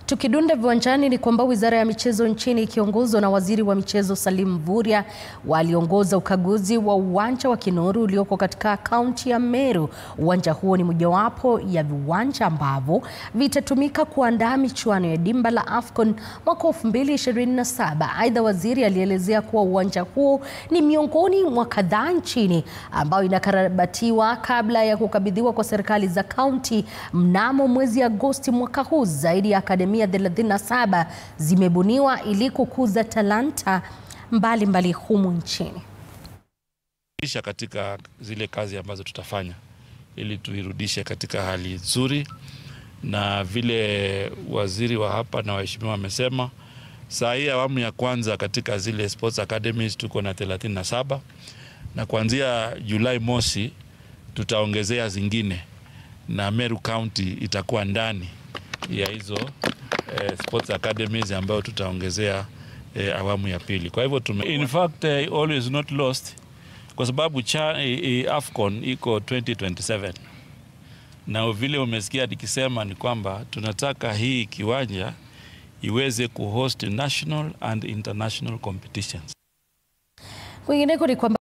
Tukidunda viwanjani ni kwamba Wizara ya Michezo nchini ikiongozwa na Waziri wa Michezo Salim Mvurya waliongoza ukaguzi wa uwanja wa Kinoru ulioko katika kaunti ya Meru. Uwanja huo ni mojawapo ya viwanja ambavyo vitatumika kuandaa michuano ya dimba la AFCON mwaka 2027. Aidha, waziri alielezea kuwa uwanja huo ni miongoni mwa kadhaa nchini ambao inakarabatiwa kabla ya kukabidhiwa kwa serikali za kaunti mnamo mwezi Agosti mwaka huu. Zaidi ya akademia 37 zimebuniwa ili kukuza talanta mbalimbali humu nchini. Katika zile kazi ambazo tutafanya ili tuirudishe katika hali nzuri, na vile waziri wa hapa na waheshimiwa wamesema, saa hii awamu ya kwanza katika zile sports academies tuko na 37, na kuanzia Julai mosi tutaongezea zingine, na Meru County itakuwa ndani ya hizo sports academies ambayo tutaongezea awamu ya pili. Kwa hivyo in fact always not lost, kwa sababu AFCON iko 2027, na vile umesikia nikisema ni kwamba tunataka hii kiwanja iweze kuhost national and international competitions. Kwingineko ni kwamba